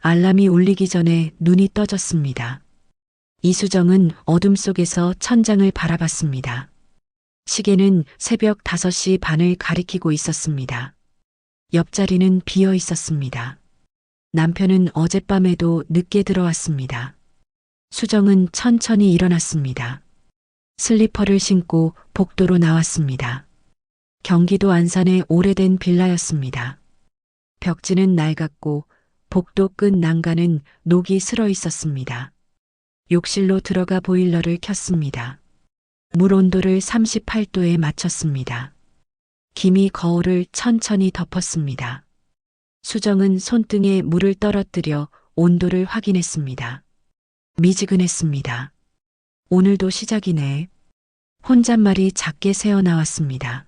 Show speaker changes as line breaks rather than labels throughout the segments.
알람이 울리기 전에 눈이 떠졌습니다. 이수정은 어둠 속에서 천장을 바라봤습니다. 시계는 새벽 5시 반을 가리키고 있었습니다. 옆자리는 비어 있었습니다. 남편은 어젯밤에도 늦게 들어왔습니다. 수정은 천천히 일어났습니다. 슬리퍼를 신고 복도로 나왔습니다. 경기도 안산의 오래된 빌라였습니다. 벽지는 낡았고 복도 끝 난간은 녹이 슬어 있었습니다. 욕실로 들어가 보일러를 켰습니다. 물 온도를 38도에 맞췄습니다. 김이 거울을 천천히 덮었습니다. 수정은 손등에 물을 떨어뜨려 온도를 확인했습니다. 미지근했습니다. 오늘도 시작이네. 혼잣말이 작게 새어나왔습니다.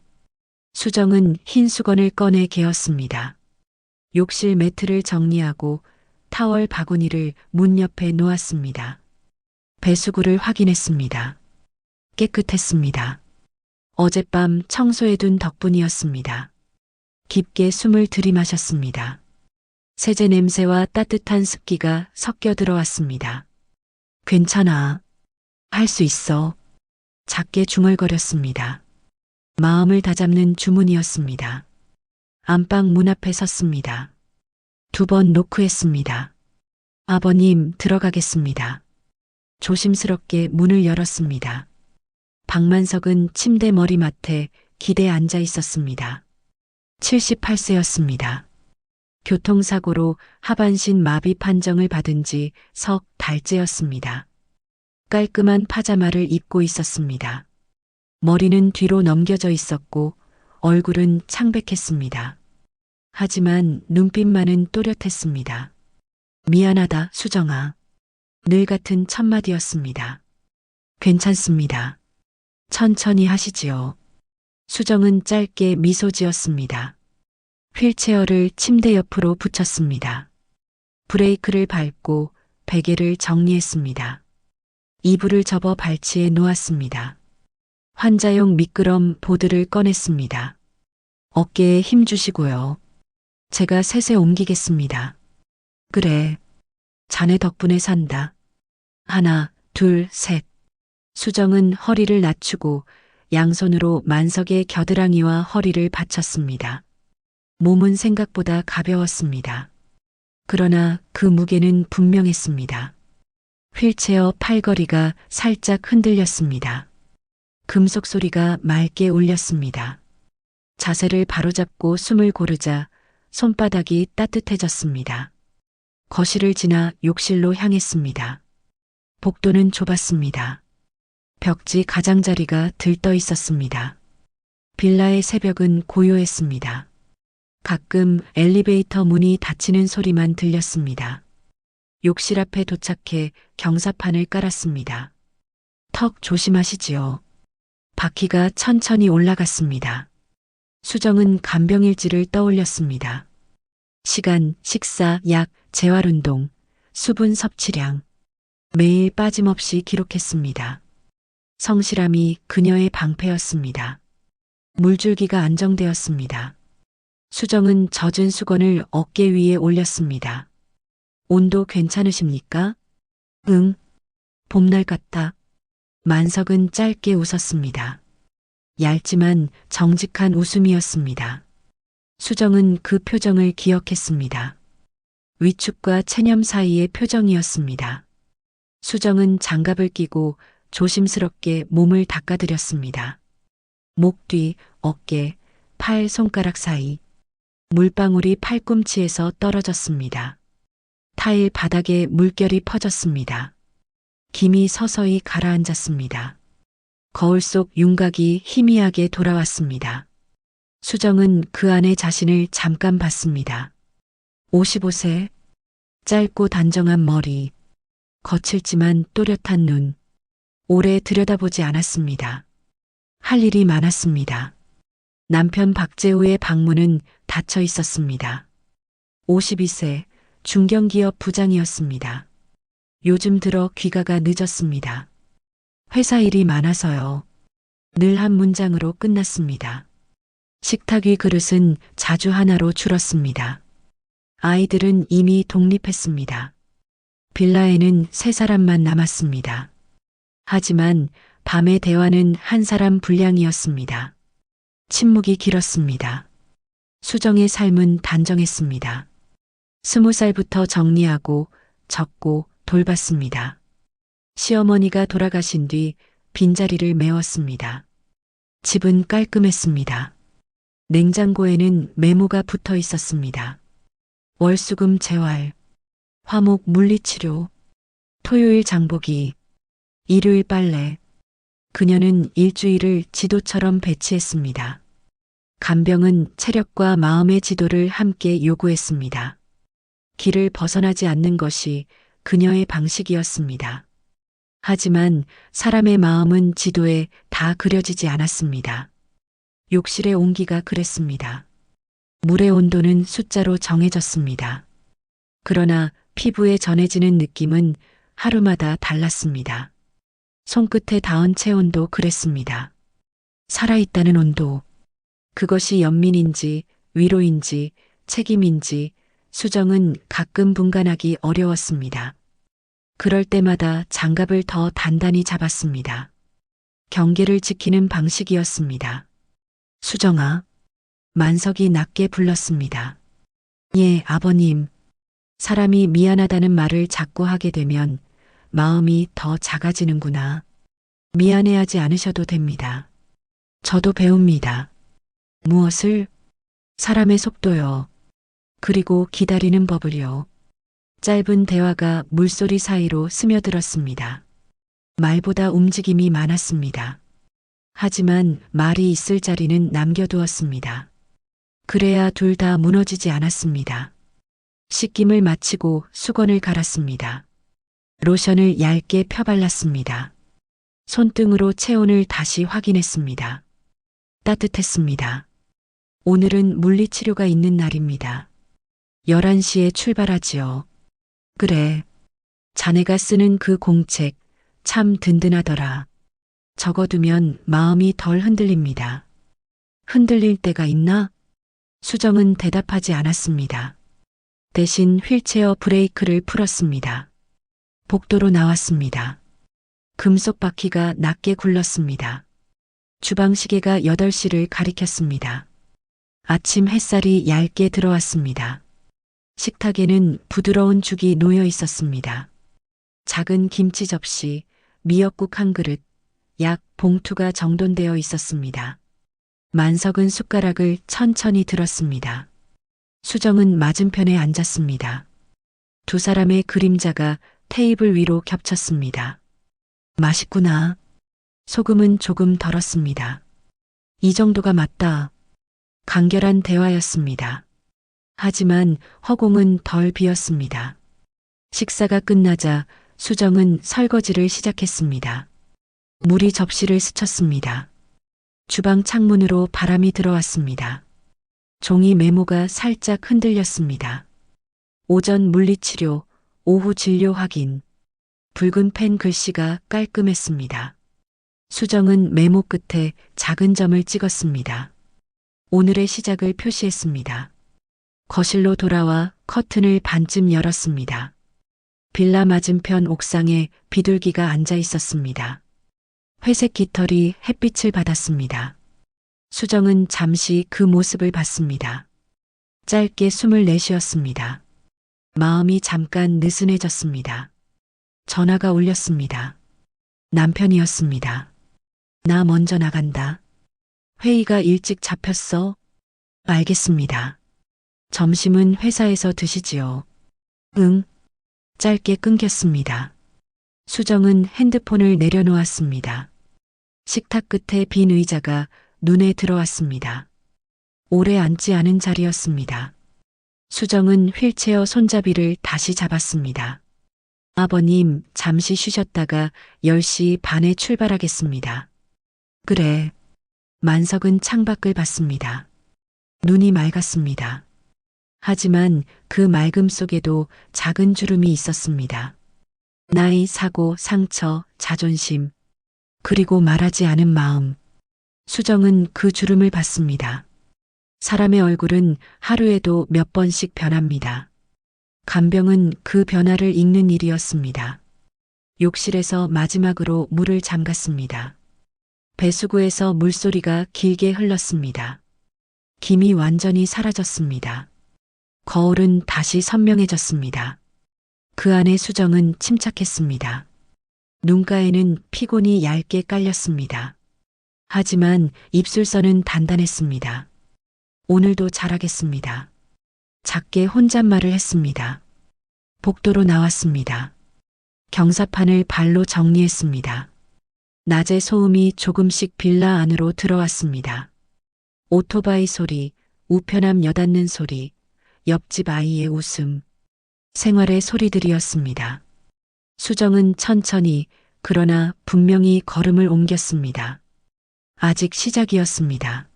수정은 흰 수건을 꺼내 개었습니다. 욕실 매트를 정리하고 타월 바구니를 문 옆에 놓았습니다. 배수구를 확인했습니다. 깨끗했습니다. 어젯밤 청소해둔 덕분이었습니다. 깊게 숨을 들이마셨습니다. 세제 냄새와 따뜻한 습기가 섞여 들어왔습니다. 괜찮아. 할 수 있어. 작게 중얼거렸습니다. 마음을 다잡는 주문이었습니다. 안방 문 앞에 섰습니다. 2번 노크했습니다. 아버님, 들어가겠습니다. 조심스럽게 문을 열었습니다. 박만석은 침대 머리맡에 기대 앉아 있었습니다. 78세였습니다. 교통사고로 하반신 마비 판정을 받은 지 석 달째였습니다. 깔끔한 파자마를 입고 있었습니다. 머리는 뒤로 넘겨져 있었고 얼굴은 창백했습니다. 하지만 눈빛만은 또렷했습니다. 미안하다, 수정아. 늘 같은 첫마디였습니다. 괜찮습니다. 천천히 하시지요. 수정은 짧게 미소 지었습니다. 휠체어를 침대 옆으로 붙였습니다. 브레이크를 밟고 베개를 정리했습니다. 이불을 접어 발치에 놓았습니다. 환자용 미끄럼 보드를 꺼냈습니다. 어깨에 힘 주시고요. 제가 셋에 옮기겠습니다. 그래. 자네 덕분에 산다. 하나, 둘, 셋. 수정은 허리를 낮추고 양손으로 만석의 겨드랑이와 허리를 받쳤습니다. 몸은 생각보다 가벼웠습니다. 그러나 그 무게는 분명했습니다. 휠체어 팔걸이가 살짝 흔들렸습니다. 금속 소리가 맑게 울렸습니다. 자세를 바로잡고 숨을 고르자 손바닥이 따뜻해졌습니다. 거실을 지나 욕실로 향했습니다. 복도는 좁았습니다. 벽지 가장자리가 들떠 있었습니다. 빌라의 새벽은 고요했습니다. 가끔 엘리베이터 문이 닫히는 소리만 들렸습니다. 욕실 앞에 도착해 경사판을 깔았습니다. 턱 조심하시지요. 바퀴가 천천히 올라갔습니다. 수정은 간병일지를 떠올렸습니다. 시간, 식사, 약, 재활운동, 수분 섭취량. 매일 빠짐없이 기록했습니다. 성실함이 그녀의 방패였습니다. 물줄기가 안정되었습니다. 수정은 젖은 수건을 어깨 위에 올렸습니다. 온도 괜찮으십니까? 응. 봄날 같다. 만석은 짧게 웃었습니다. 얇지만 정직한 웃음이었습니다. 수정은 그 표정을 기억했습니다. 위축과 체념 사이의 표정이었습니다. 수정은 장갑을 끼고 조심스럽게 몸을 닦아드렸습니다. 목 뒤, 어깨, 팔 손가락 사이. 물방울이 팔꿈치에서 떨어졌습니다. 타일 바닥에 물결이 퍼졌습니다. 김이 서서히 가라앉았습니다. 거울 속 윤곽이 희미하게 돌아왔습니다. 수정은 그 안에 자신을 잠깐 봤습니다. 55세, 짧고 단정한 머리, 거칠지만 또렷한 눈. 오래 들여다보지 않았습니다. 할 일이 많았습니다. 남편 박재우의 방문은 닫혀 있었습니다. 52세, 중견기업 부장이었습니다. 요즘 들어 귀가가 늦었습니다. 회사 일이 많아서요. 늘 한 문장으로 끝났습니다. 식탁 위 그릇은 자주 하나로 줄었습니다. 아이들은 이미 독립했습니다. 빌라에는 세 사람만 남았습니다. 하지만 밤의 대화는 한 사람 분량이었습니다. 침묵이 길었습니다. 수정의 삶은 단정했습니다. 20살부터 정리하고 적고 돌봤습니다. 시어머니가 돌아가신 뒤 빈자리를 메웠습니다. 집은 깔끔했습니다. 냉장고에는 메모가 붙어 있었습니다. 월수금 재활, 화목 물리치료, 토요일 장보기, 일요일 빨래. 그녀는 일주일을 지도처럼 배치했습니다. 간병은 체력과 마음의 지도를 함께 요구했습니다. 길을 벗어나지 않는 것이 그녀의 방식이었습니다. 하지만 사람의 마음은 지도에 다 그려지지 않았습니다. 욕실의 온기가 그랬습니다. 물의 온도는 숫자로 정해졌습니다. 그러나 피부에 전해지는 느낌은 하루마다 달랐습니다. 손끝에 닿은 체온도 그랬습니다. 살아있다는 온도. 그것이 연민인지 위로인지 책임인지 수정은 가끔 분간하기 어려웠습니다. 그럴 때마다 장갑을 더 단단히 잡았습니다. 경계를 지키는 방식이었습니다. 수정아. 만석이 낮게 불렀습니다. 예, 아버님. 사람이 미안하다는 말을 자꾸 하게 되면 마음이 더 작아지는구나. 미안해하지 않으셔도 됩니다. 저도 배웁니다. 무엇을? 사람의 속도요. 그리고 기다리는 법을요. 짧은 대화가 물소리 사이로 스며들었습니다. 말보다 움직임이 많았습니다. 하지만 말이 있을 자리는 남겨두었습니다. 그래야 둘 다 무너지지 않았습니다. 씻김을 마치고 수건을 갈았습니다. 로션을 얇게 펴발랐습니다. 손등으로 체온을 다시 확인했습니다. 따뜻했습니다. 오늘은 물리치료가 있는 날입니다. 11시에 출발하지요. 그래. 자네가 쓰는 그 공책 참 든든하더라. 적어두면 마음이 덜 흔들립니다. 흔들릴 때가 있나? 수정은 대답하지 않았습니다. 대신 휠체어 브레이크를 풀었습니다. 복도로 나왔습니다. 금속 바퀴가 낮게 굴렀습니다. 주방 시계가 8시를 가리켰습니다. 아침 햇살이 얇게 들어왔습니다. 식탁에는 부드러운 죽이 놓여 있었습니다. 작은 김치 접시, 미역국 한 그릇, 약 봉투가 정돈되어 있었습니다. 만석은 숟가락을 천천히 들었습니다. 수정은 맞은편에 앉았습니다. 두 사람의 그림자가 테이블 위로 겹쳤습니다. 맛있구나. 소금은 조금 덜었습니다. 이 정도가 맞다. 간결한 대화였습니다. 하지만 허공은 덜 비었습니다. 식사가 끝나자 수정은 설거지를 시작했습니다. 물이 접시를 스쳤습니다. 주방 창문으로 바람이 들어왔습니다. 종이 메모가 살짝 흔들렸습니다. 오전 물리치료, 오후 진료 확인. 붉은 펜 글씨가 깔끔했습니다. 수정은 메모 끝에 작은 점을 찍었습니다. 오늘의 시작을 표시했습니다. 거실로 돌아와 커튼을 반쯤 열었습니다. 빌라 맞은편 옥상에 비둘기가 앉아 있었습니다. 회색 깃털이 햇빛을 받았습니다. 수정은 잠시 그 모습을 봤습니다. 짧게 숨을 내쉬었습니다. 마음이 잠깐 느슨해졌습니다. 전화가 울렸습니다. 남편이었습니다. 나 먼저 나간다. 회의가 일찍 잡혔어? 알겠습니다. 점심은 회사에서 드시지요. 응. 짧게 끊겼습니다. 수정은 핸드폰을 내려놓았습니다. 식탁 끝에 빈 의자가 눈에 들어왔습니다. 오래 앉지 않은 자리였습니다. 수정은 휠체어 손잡이를 다시 잡았습니다. 아버님, 잠시 쉬셨다가 10시 반에 출발하겠습니다. 그래. 만석은 창밖을 봤습니다. 눈이 맑았습니다. 하지만 그 맑음 속에도 작은 주름이 있었습니다. 나이, 사고, 상처, 자존심, 그리고 말하지 않은 마음. 수정은 그 주름을 봤습니다. 사람의 얼굴은 하루에도 몇 번씩 변합니다. 간병은 그 변화를 읽는 일이었습니다. 욕실에서 마지막으로 물을 잠갔습니다. 배수구에서 물소리가 길게 흘렀습니다. 김이 완전히 사라졌습니다. 거울은 다시 선명해졌습니다. 그 안에 수정은 침착했습니다. 눈가에는 피곤이 얇게 깔렸습니다. 하지만 입술선은 단단했습니다. 오늘도 잘하겠습니다. 작게 혼잣말을 했습니다. 복도로 나왔습니다. 경사판을 발로 정리했습니다. 낮에 소음이 조금씩 빌라 안으로 들어왔습니다. 오토바이 소리, 우편함 여닫는 소리, 옆집 아이의 웃음, 생활의 소리들이었습니다. 수정은 천천히 그러나 분명히 걸음을 옮겼습니다. 아직 시작이었습니다.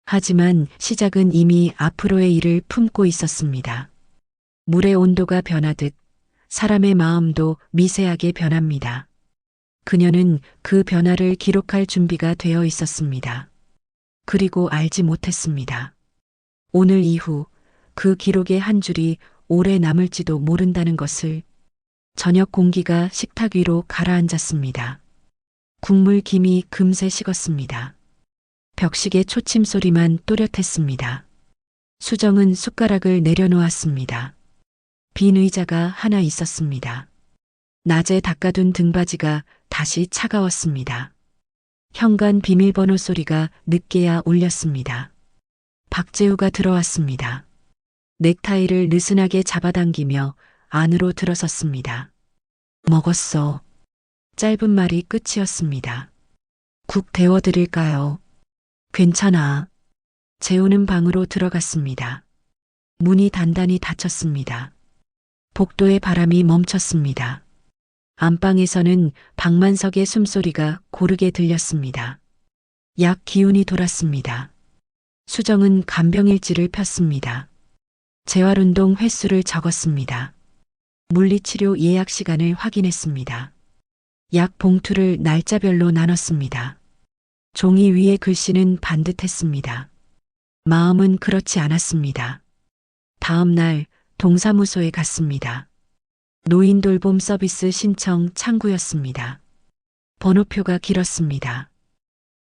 하지만 시작은 이미 앞으로의 일을 품고 있었습니다. 물의 온도가 변하듯 사람의 마음도 미세하게 변합니다. 그녀는 그 변화를 기록할 준비가 되어 있었습니다. 그리고 알지 못했습니다. 오늘 이후 그 기록의 한 줄이 오래 남을지도 모른다는 것을. 저녁 공기가 식탁 위로 가라앉았습니다. 국물 김이 금세 식었습니다. 벽식의 초침 소리만 또렷했습니다. 수정은 숟가락을 내려놓았습니다. 빈 의자가 하나 있었습니다. 낮에 닦아둔 등받이가 다시 차가웠습니다. 현관 비밀번호 소리가 늦게야 울렸습니다. 박재우가 들어왔습니다. 넥타이를 느슨하게 잡아당기며 안으로 들어섰습니다. 먹었어. 짧은 말이 끝이었습니다. 국 데워드릴까요? 괜찮아. 재우는 방으로 들어갔습니다. 문이 단단히 닫혔습니다. 복도의 바람이 멈췄습니다. 안방에서는 박만석의 숨소리가 고르게 들렸습니다. 약 기운이 돌았습니다. 수정은 간병일지를 폈습니다. 재활운동 횟수를 적었습니다. 물리치료 예약 시간을 확인했습니다. 약 봉투를 날짜별로 나눴습니다. 종이 위의 글씨는 반듯했습니다. 마음은 그렇지 않았습니다. 다음 날 동사무소에 갔습니다. 노인 돌봄 서비스 신청 창구였습니다. 번호표가 길었습니다.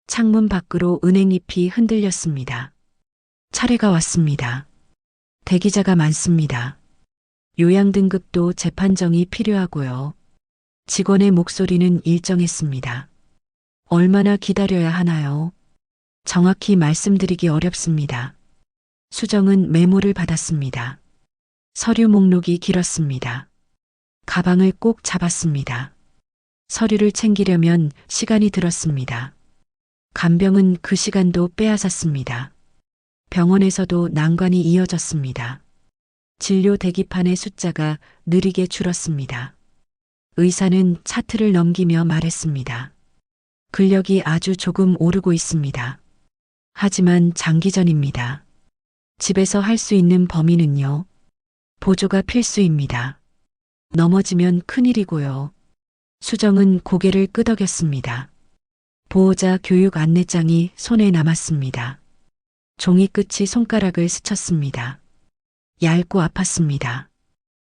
창문 밖으로 은행잎이 흔들렸습니다. 차례가 왔습니다. 대기자가 많습니다. 요양 등급도 재판정이 필요하고요. 직원의 목소리는 일정했습니다. 얼마나 기다려야 하나요? 정확히 말씀드리기 어렵습니다. 수정은 메모를 받았습니다. 서류 목록이 길었습니다. 가방을 꼭 잡았습니다. 서류를 챙기려면 시간이 들었습니다. 간병은 그 시간도 빼앗았습니다. 병원에서도 난관이 이어졌습니다. 진료 대기판의 숫자가 느리게 줄었습니다. 의사는 차트를 넘기며 말했습니다. 근력이 아주 조금 오르고 있습니다. 하지만 장기전입니다. 집에서 할 수 있는 범위는요. 보조가 필수입니다. 넘어지면 큰일이고요. 수정은 고개를 끄덕였습니다. 보호자 교육 안내장이 손에 남았습니다. 종이 끝이 손가락을 스쳤습니다. 얇고 아팠습니다.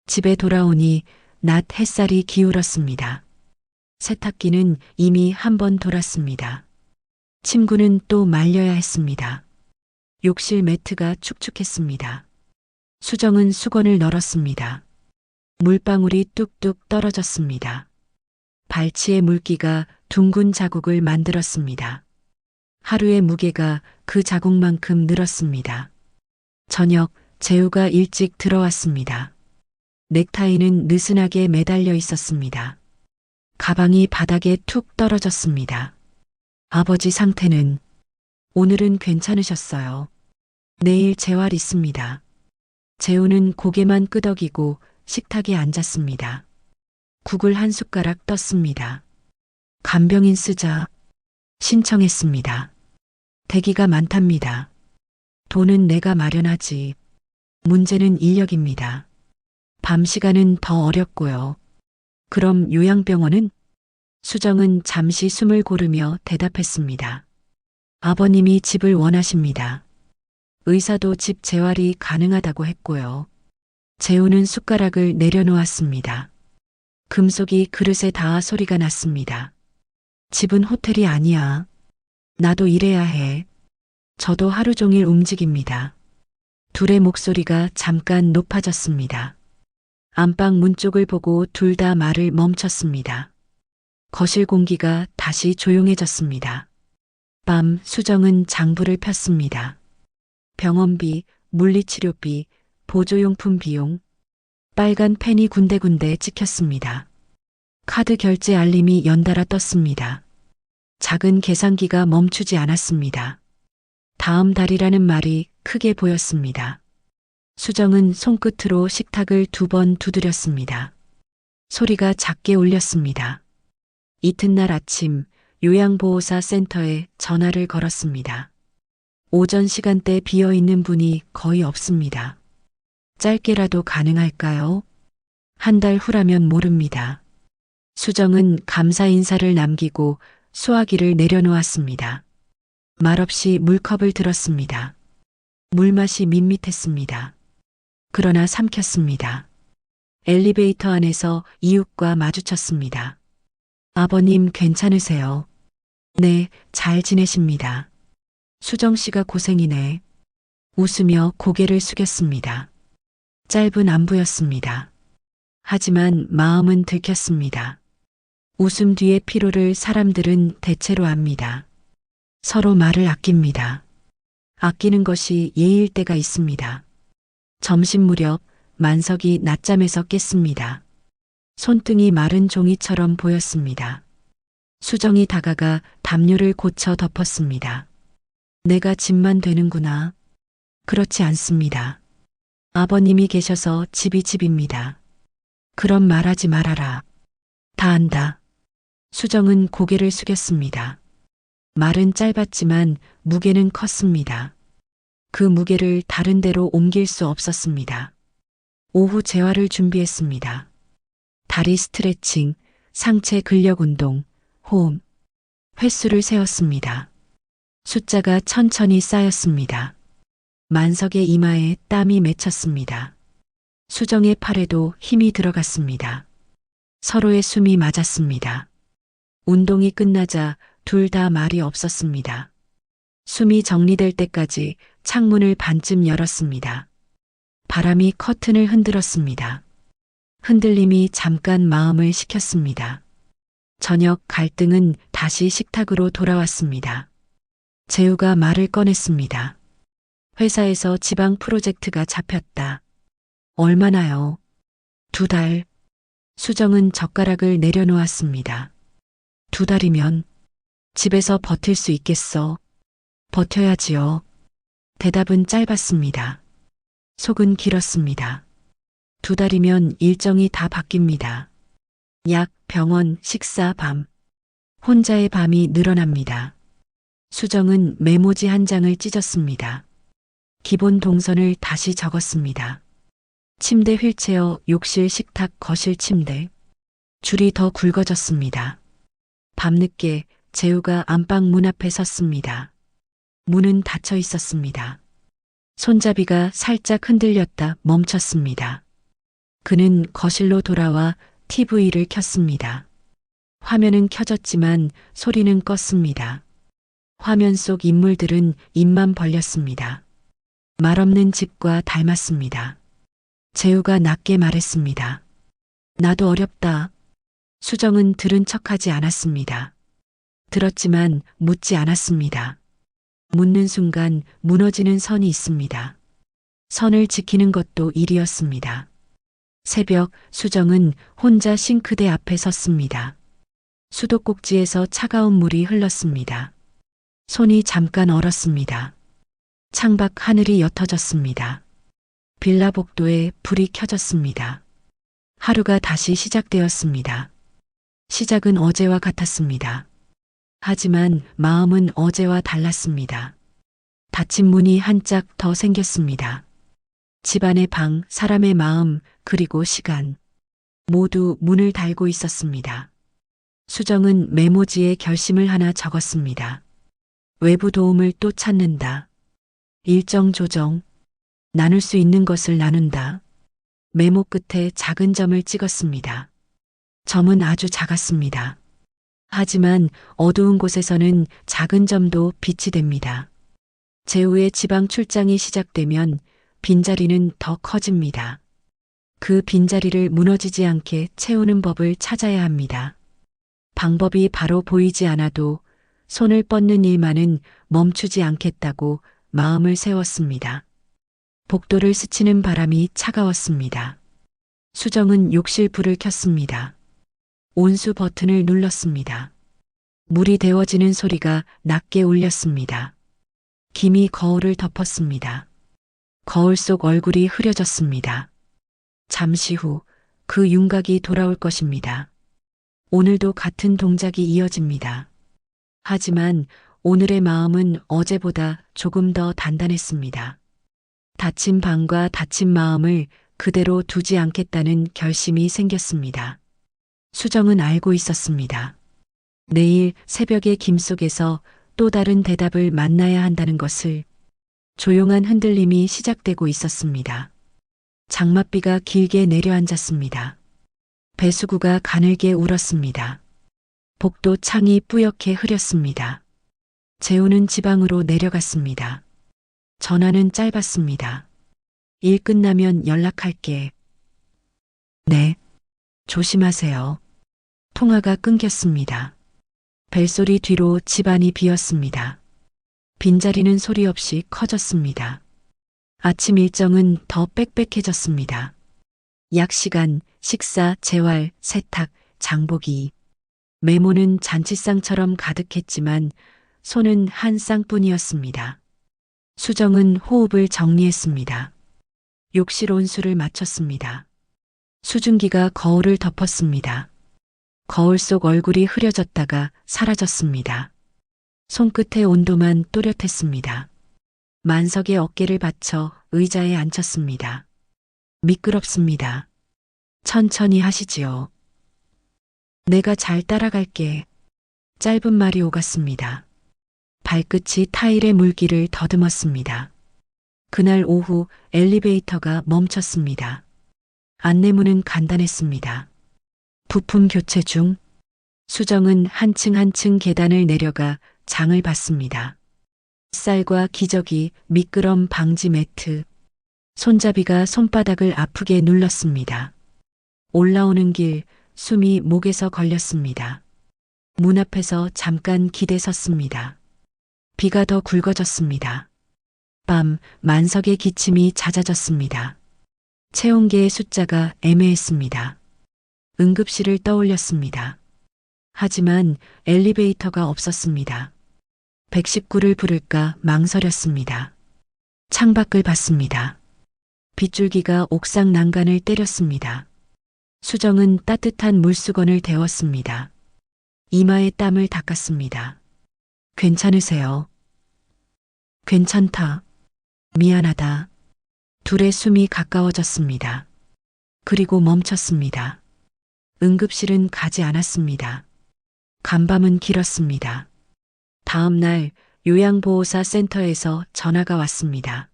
집에 돌아오니 낮 햇살이 기울었습니다. 세탁기는 이미 한 번 돌았습니다. 침구는 또 말려야 했습니다. 욕실 매트가 축축했습니다. 수정은 수건을 널었습니다. 물방울이 뚝뚝 떨어졌습니다. 발치의 물기가 둥근 자국을 만들었습니다. 하루의 무게가 그 자국만큼 늘었습니다. 저녁 재우가 일찍 들어왔습니다. 넥타이는 느슨하게 매달려 있었습니다. 가방이 바닥에 툭 떨어졌습니다. 아버지 상태는 오늘은 괜찮으셨어요. 내일 재활 있습니다. 재우는 고개만 끄덕이고 식탁에 앉았습니다. 국을 한 숟가락 떴습니다. 간병인 쓰자 신청했습니다. 대기가 많답니다. 돈은 내가 마련하지. 문제는 인력입니다. 밤 시간은 더 어렵고요. 그럼 요양병원은? 수정은 잠시 숨을 고르며 대답했습니다. 아버님이 집을 원하십니다. 의사도 집 재활이 가능하다고 했고요. 재우는 숟가락을 내려놓았습니다. 금속이 그릇에 닿아 소리가 났습니다. 집은 호텔이 아니야. 나도 일해야 해. 저도 하루 종일 움직입니다. 둘의 목소리가 잠깐 높아졌습니다. 안방 문 쪽을 보고 둘 다 말을 멈췄습니다. 거실 공기가 다시 조용해졌습니다. 밤 수정은 장부를 폈습니다. 병원비, 물리치료비, 보조용품 비용, 빨간 펜이 군데군데 찍혔습니다. 카드 결제 알림이 연달아 떴습니다. 작은 계산기가 멈추지 않았습니다. 다음 달이라는 말이 크게 보였습니다. 수정은 손끝으로 식탁을 2번 두드렸습니다. 소리가 작게 울렸습니다. 이튿날 아침 요양보호사 센터에 전화를 걸었습니다. 오전 시간대 비어있는 분이 거의 없습니다. 짧게라도 가능할까요? 한 달 후라면 모릅니다. 수정은 감사 인사를 남기고 수화기를 내려놓았습니다. 말없이 물컵을 들었습니다. 물맛이 밋밋했습니다. 그러나 삼켰습니다. 엘리베이터 안에서 이웃과 마주쳤습니다. 아버님 괜찮으세요? 네, 잘 지내십니다. 수정 씨가 고생이네. 웃으며 고개를 숙였습니다. 짧은 안부였습니다. 하지만 마음은 들켰습니다. 웃음 뒤의 피로를 사람들은 대체로 압니다. 서로 말을 아낍니다. 아끼는 것이 예의일 때가 있습니다. 점심 무렵 만석이 낮잠에서 깼습니다. 손등이 마른 종이처럼 보였습니다. 수정이 다가가 담요를 고쳐 덮었습니다. 내가 집만 되는구나. 그렇지 않습니다. 아버님이 계셔서 집이 집입니다. 그런 말하지 말아라. 다 안다. 수정은 고개를 숙였습니다. 말은 짧았지만 무게는 컸습니다. 그 무게를 다른 데로 옮길 수 없었습니다. 오후 재활을 준비했습니다. 다리 스트레칭, 상체 근력 운동, 호흡, 횟수를 세웠습니다. 숫자가 천천히 쌓였습니다. 만석의 이마에 땀이 맺혔습니다. 수정의 팔에도 힘이 들어갔습니다. 서로의 숨이 맞았습니다. 운동이 끝나자 둘 다 말이 없었습니다. 숨이 정리될 때까지 창문을 반쯤 열었습니다. 바람이 커튼을 흔들었습니다. 흔들림이 잠깐 마음을 식혔습니다. 저녁 갈등은 다시 식탁으로 돌아왔습니다. 재우가 말을 꺼냈습니다. 회사에서 지방 프로젝트가 잡혔다. 얼마나요? 2달. 수정은 젓가락을 내려놓았습니다. 2달이면 집에서 버틸 수 있겠어. 버텨야지요. 대답은 짧았습니다. 속은 길었습니다. 2달이면 일정이 다 바뀝니다. 약, 병원, 식사, 밤. 혼자의 밤이 늘어납니다. 수정은 메모지 한 장을 찢었습니다. 기본 동선을 다시 적었습니다. 침대, 휠체어, 욕실, 식탁, 거실, 침대. 줄이 더 굵어졌습니다. 밤늦게 재우가 안방 문 앞에 섰습니다. 문은 닫혀 있었습니다. 손잡이가 살짝 흔들렸다 멈췄습니다. 그는 거실로 돌아와 TV를 켰습니다. 화면은 켜졌지만 소리는 껐습니다. 화면 속 인물들은 입만 벌렸습니다. 말없는 집과 닮았습니다. 재우가 낮게 말했습니다. 나도 어렵다. 수정은 들은 척하지 않았습니다. 들었지만 묻지 않았습니다. 묻는 순간 무너지는 선이 있습니다. 선을 지키는 것도 일이었습니다. 새벽 수정은 혼자 싱크대 앞에 섰습니다. 수도꼭지에서 차가운 물이 흘렀습니다. 손이 잠깐 얼었습니다. 창밖 하늘이 옅어졌습니다. 빌라 복도에 불이 켜졌습니다. 하루가 다시 시작되었습니다. 시작은 어제와 같았습니다. 하지만 마음은 어제와 달랐습니다. 닫힌 문이 한 짝 더 생겼습니다. 집안의 방, 사람의 마음, 그리고 시간. 모두 문을 달고 있었습니다. 수정은 메모지에 결심을 하나 적었습니다. 외부 도움을 또 찾는다. 일정 조정. 나눌 수 있는 것을 나눈다. 메모 끝에 작은 점을 찍었습니다. 점은 아주 작았습니다. 하지만 어두운 곳에서는 작은 점도 빛이 됩니다. 제후의 지방 출장이 시작되면 빈자리는 더 커집니다. 그 빈자리를 무너지지 않게 채우는 법을 찾아야 합니다. 방법이 바로 보이지 않아도 손을 뻗는 일만은 멈추지 않겠다고 마음을 세웠습니다. 복도를 스치는 바람이 차가웠습니다. 수정은 욕실 불을 켰습니다. 온수 버튼을 눌렀습니다. 물이 데워지는 소리가 낮게 울렸습니다. 김이 거울을 덮었습니다. 거울 속 얼굴이 흐려졌습니다. 잠시 후 그 윤곽이 돌아올 것입니다. 오늘도 같은 동작이 이어집니다. 하지만 오늘의 마음은 어제보다 조금 더 단단했습니다. 다친 방과 다친 마음을 그대로 두지 않겠다는 결심이 생겼습니다. 수정은 알고 있었습니다. 내일 새벽의 김 속에서 또 다른 대답을 만나야 한다는 것을. 조용한 흔들림이 시작되고 있었습니다. 장맛비가 길게 내려앉았습니다. 배수구가 가늘게 울었습니다. 복도 창이 뿌옇게 흐렸습니다. 재우는 지방으로 내려갔습니다. 전화는 짧았습니다. 일 끝나면 연락할게. 네. 조심하세요. 통화가 끊겼습니다. 벨소리 뒤로 집안이 비었습니다. 빈자리는 소리 없이 커졌습니다. 아침 일정은 더 빽빽해졌습니다. 약시간, 식사, 재활, 세탁, 장보기. 메모는 잔치상처럼 가득했지만 손은 한 쌍뿐이었습니다. 수정은 호흡을 정리했습니다. 욕실 온수를 맞췄습니다. 수증기가 거울을 덮었습니다. 거울 속 얼굴이 흐려졌다가 사라졌습니다. 손끝의 온도만 또렷했습니다. 만석의 어깨를 받쳐 의자에 앉혔습니다. 미끄럽습니다. 천천히 하시지요. 내가 잘 따라갈게. 짧은 말이 오갔습니다. 발끝이 타일의 물기를 더듬었습니다. 그날 오후 엘리베이터가 멈췄습니다. 안내문은 간단했습니다. 부품 교체 중. 수정은 한층 한층 계단을 내려가 장을 봤습니다. 쌀과 기저귀, 미끄럼 방지 매트. 손잡이가 손바닥을 아프게 눌렀습니다. 올라오는 길, 숨이 목에서 걸렸습니다. 문 앞에서 잠깐 기대 섰습니다. 비가 더 굵어졌습니다. 밤, 만석의 기침이 잦아졌습니다. 체온계의 숫자가 애매했습니다. 응급실을 떠올렸습니다. 하지만 엘리베이터가 없었습니다. 119를 부를까 망설였습니다. 창밖을 봤습니다. 빗줄기가 옥상 난간을 때렸습니다. 수정은 따뜻한 물수건을 데웠습니다. 이마에 땀을 닦았습니다. 괜찮으세요? 괜찮다. 미안하다. 둘의 숨이 가까워졌습니다. 그리고 멈췄습니다. 응급실은 가지 않았습니다. 간밤은 길었습니다. 다음 날 요양보호사 센터에서 전화가 왔습니다.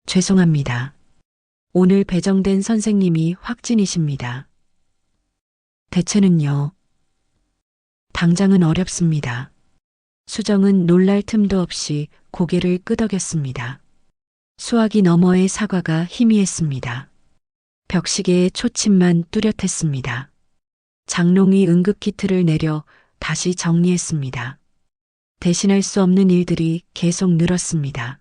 죄송합니다. 오늘 배정된 선생님이 확진이십니다. 대체는요? 당장은 어렵습니다. 수정은 놀랄 틈도 없이 고개를 끄덕였습니다. 수화기 너머의 사과가 희미했습니다. 벽시계의 초침만 뚜렷했습니다. 장롱이 응급키트를 내려 다시 정리했습니다. 대신할 수 없는 일들이 계속 늘었습니다.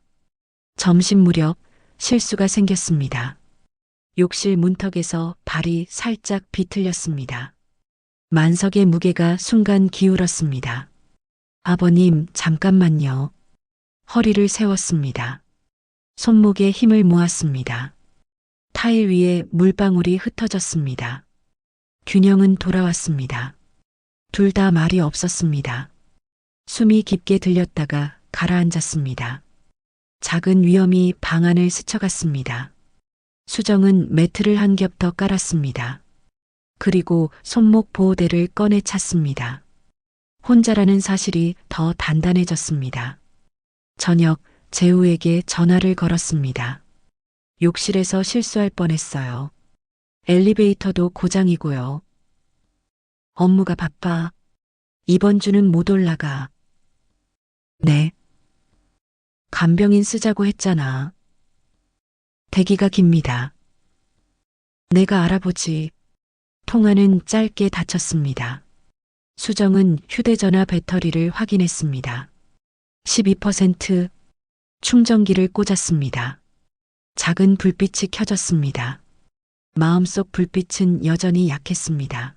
점심 무렵 실수가 생겼습니다. 욕실 문턱에서 발이 살짝 비틀렸습니다. 만석의 무게가 순간 기울었습니다. 아버님, 잠깐만요. 허리를 세웠습니다. 손목에 힘을 모았습니다. 타일 위에 물방울이 흩어졌습니다. 균형은 돌아왔습니다. 둘 다 말이 없었습니다. 숨이 깊게 들렸다가 가라앉았습니다. 작은 위험이 방 안을 스쳐갔습니다. 수정은 매트를 한 겹 더 깔았습니다. 그리고 손목 보호대를 꺼내 찼습니다. 혼자라는 사실이 더 단단해졌습니다. 저녁 재우에게 전화를 걸었습니다. 욕실에서 실수할 뻔했어요. 엘리베이터도 고장이고요. 업무가 바빠. 이번 주는 못 올라가. 네. 간병인 쓰자고 했잖아. 대기가 깁니다. 내가 알아보지. 통화는 짧게 닫혔습니다. 수정은 휴대전화 배터리를 확인했습니다. 12%. 충전기를 꽂았습니다. 작은 불빛이 켜졌습니다. 마음속 불빛은 여전히 약했습니다.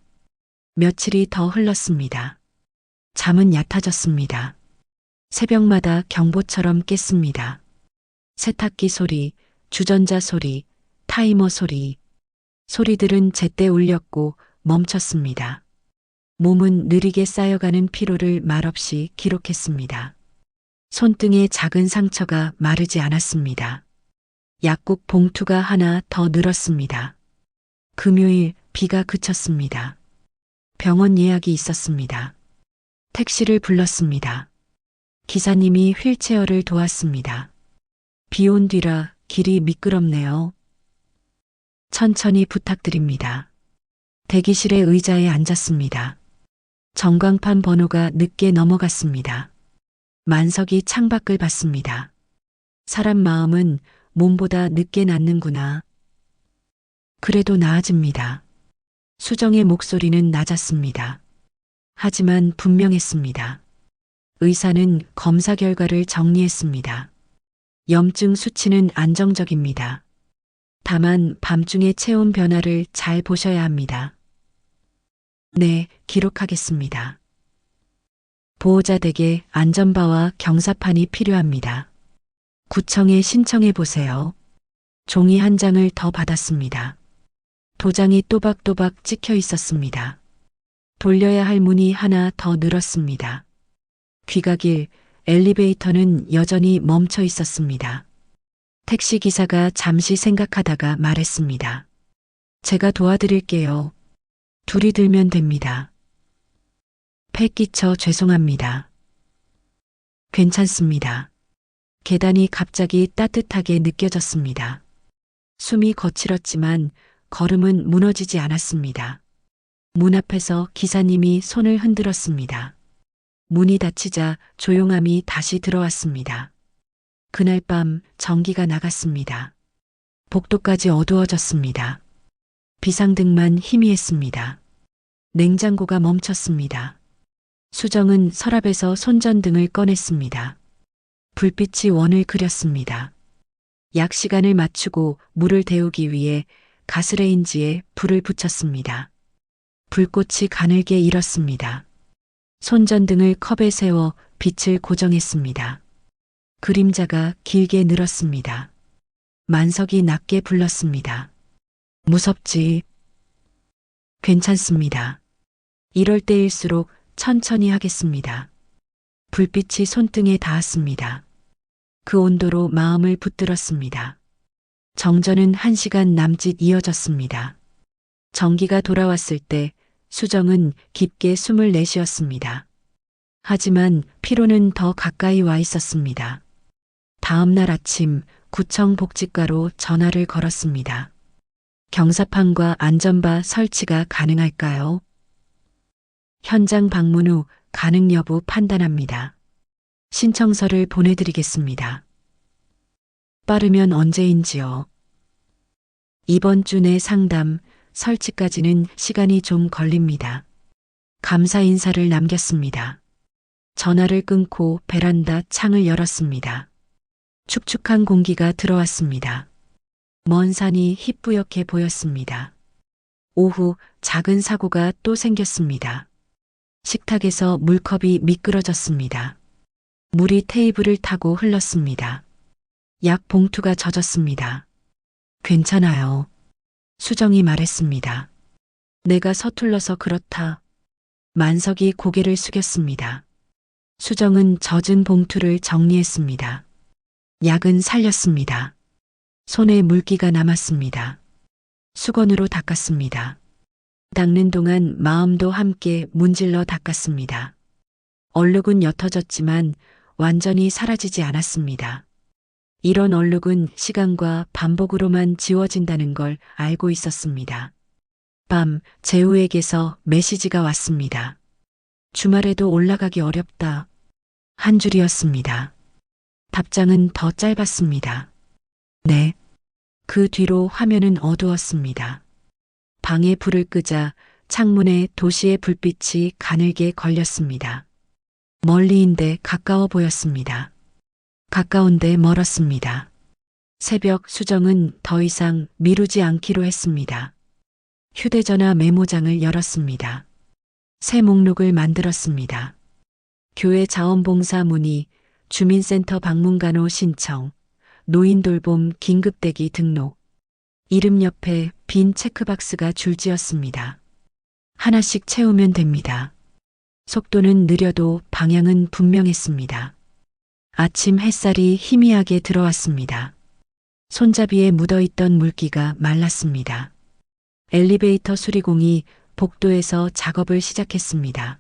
며칠이 더 흘렀습니다. 잠은 얕아졌습니다. 새벽마다 경보처럼 깼습니다. 세탁기 소리, 주전자 소리, 타이머 소리. 소리들은 제때 울렸고 멈췄습니다. 몸은 느리게 쌓여가는 피로를 말없이 기록했습니다. 손등에 작은 상처가 마르지 않았습니다. 약국 봉투가 하나 더 늘었습니다. 금요일 비가 그쳤습니다. 병원 예약이 있었습니다. 택시를 불렀습니다. 기사님이 휠체어를 도왔습니다. 비 온 뒤라 길이 미끄럽네요. 천천히 부탁드립니다. 대기실의 의자에 앉았습니다. 전광판 번호가 늦게 넘어갔습니다. 만석이 창밖을 봤습니다. 사람 마음은 몸보다 늦게 낫는구나. 그래도 나아집니다. 수정의 목소리는 낮았습니다. 하지만 분명했습니다. 의사는 검사 결과를 정리했습니다. 염증 수치는 안정적입니다. 다만 밤중에 체온 변화를 잘 보셔야 합니다. 네, 기록하겠습니다. 보호자 댁에 안전바와 경사판이 필요합니다. 구청에 신청해 보세요. 종이 한 장을 더 받았습니다. 도장이 또박또박 찍혀 있었습니다. 돌려야 할 문이 하나 더 늘었습니다. 귀가길, 엘리베이터는 여전히 멈춰 있었습니다. 택시 기사가 잠시 생각하다가 말했습니다. 제가 도와드릴게요. 둘이 들면 됩니다. 폐 끼쳐 죄송합니다. 괜찮습니다. 계단이 갑자기 따뜻하게 느껴졌습니다. 숨이 거칠었지만 걸음은 무너지지 않았습니다. 문 앞에서 기사님이 손을 흔들었습니다. 문이 닫히자 조용함이 다시 들어왔습니다. 그날 밤 전기가 나갔습니다. 복도까지 어두워졌습니다. 비상등만 희미했습니다. 냉장고가 멈췄습니다. 수정은 서랍에서 손전등을 꺼냈습니다. 불빛이 원을 그렸습니다. 약 시간을 맞추고 물을 데우기 위해 가스레인지에 불을 붙였습니다. 불꽃이 가늘게 일었습니다. 손전등을 컵에 세워 빛을 고정했습니다. 그림자가 길게 늘었습니다. 만석이 낮게 불렀습니다. 무섭지? 괜찮습니다. 이럴 때일수록 천천히 하겠습니다. 불빛이 손등에 닿았습니다. 그 온도로 마음을 붙들었습니다. 정전은 1시간 남짓 이어졌습니다. 전기가 돌아왔을 때 수정은 깊게 숨을 내쉬었습니다. 하지만 피로는 더 가까이 와 있었습니다. 다음 날 아침 구청 복지과로 전화를 걸었습니다. 경사판과 안전바 설치가 가능할까요? 현장 방문 후 가능 여부 판단합니다. 신청서를 보내드리겠습니다. 빠르면 언제인지요? 이번 주 내 상담, 설치까지는 시간이 좀 걸립니다. 감사 인사를 남겼습니다. 전화를 끊고 베란다 창을 열었습니다. 축축한 공기가 들어왔습니다. 먼 산이 희뿌옇게 보였습니다. 오후 작은 사고가 또 생겼습니다. 식탁에서 물컵이 미끄러졌습니다. 물이 테이블을 타고 흘렀습니다. 약 봉투가 젖었습니다. 괜찮아요. 수정이 말했습니다. 내가 서툴러서 그렇다. 만석이 고개를 숙였습니다. 수정은 젖은 봉투를 정리했습니다. 약은 살렸습니다. 손에 물기가 남았습니다. 수건으로 닦았습니다. 닦는 동안 마음도 함께 문질러 닦았습니다. 얼룩은 옅어졌지만 완전히 사라지지 않았습니다. 이런 얼룩은 시간과 반복으로만 지워진다는 걸 알고 있었습니다. 밤 재우에게서 메시지가 왔습니다. 주말에도 올라가기 어렵다. 한 줄이었습니다. 답장은 더 짧았습니다. 네. 그 뒤로 화면은 어두웠습니다. 방에 불을 끄자 창문에 도시의 불빛이 가늘게 걸렸습니다. 멀리인데 가까워 보였습니다. 가까운데 멀었습니다. 새벽 수정은 더 이상 미루지 않기로 했습니다. 휴대전화 메모장을 열었습니다. 새 목록을 만들었습니다. 교회 자원봉사 문의, 주민센터 방문간호 신청, 노인 돌봄 긴급대기 등록. 이름 옆에 빈 체크박스가 줄지었습니다. 하나씩 채우면 됩니다. 속도는 느려도 방향은 분명했습니다. 아침 햇살이 희미하게 들어왔습니다. 손잡이에 묻어있던 물기가 말랐습니다. 엘리베이터 수리공이 복도에서 작업을 시작했습니다.